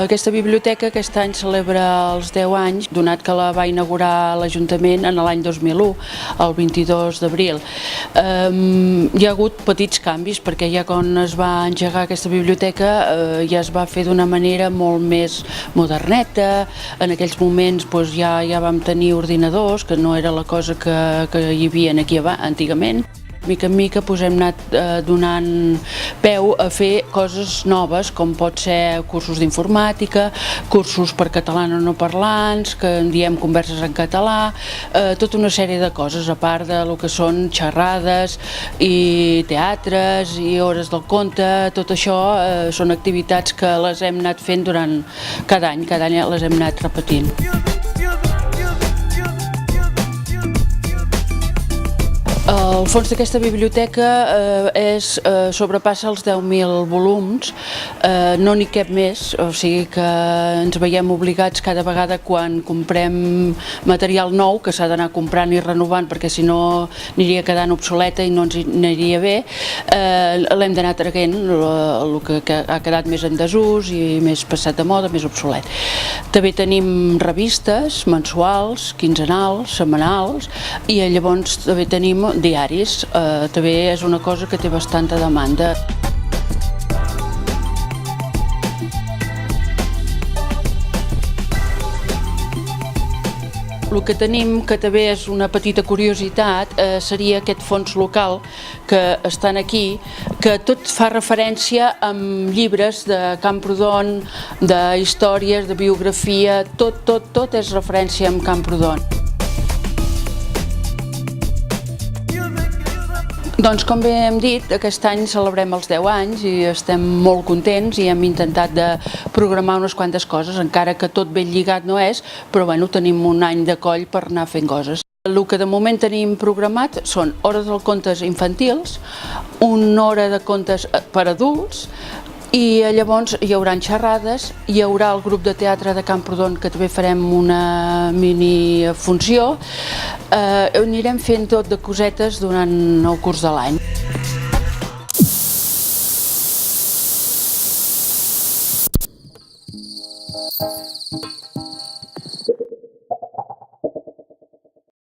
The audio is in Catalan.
Aquesta biblioteca aquest any celebra els 10 anys, donat que la va inaugurar l'Ajuntament en l'any 2001, el 22 d'abril. Hi ha hagut petits canvis, perquè ja quan es va engegar aquesta biblioteca ja es va fer d'una manera molt més moderneta. En aquells moments ja vam tenir ordinadors, que no era la cosa que hi havia aquí antigament. Mica en mica hem anat donant peu a fer coses noves, com pot ser cursos d'informàtica, cursos per catalanoparlants, que en diem converses en català, tota una sèrie de coses, a part de que són xerrades i teatres i hores del conte. Tot això són activitats que les hem anat fent durant cada any les hem anat repetint. El fons d'aquesta biblioteca sobrepassa els 10.000 volums, no n'hi cap més, o sigui que ens veiem obligats cada vegada quan comprem material nou, que s'ha d'anar comprant i renovant perquè si no aniria quedant obsoleta i no ens aniria bé, l'hem d'anar traient el que ha quedat més en desús i més passat de moda, més obsolet. També tenim revistes mensuals, quinzenals, setmanals i llavors també tenim diaris, també és una cosa que té bastanta demanda. El que tenim, que també és una petita curiositat, seria aquest fons local que estan aquí, que tot fa referència amb llibres de Camprodon, d'històries, de biografia, tot és referència amb Camprodon. Doncs com bé hem dit, aquest any celebrem els 10 anys i estem molt contents i hem intentat de programar unes quantes coses, encara que tot ben lligat no és, però bueno, tenim un any de coll per anar fent coses. El que de moment tenim programat són hores de contes infantils, una hora de contes per adults, i llavors hi haurà xerrades, hi haurà el grup de teatre de Camprodon, que també farem una mini funció. Anirem fent tot de cosetes durant el curs de l'any.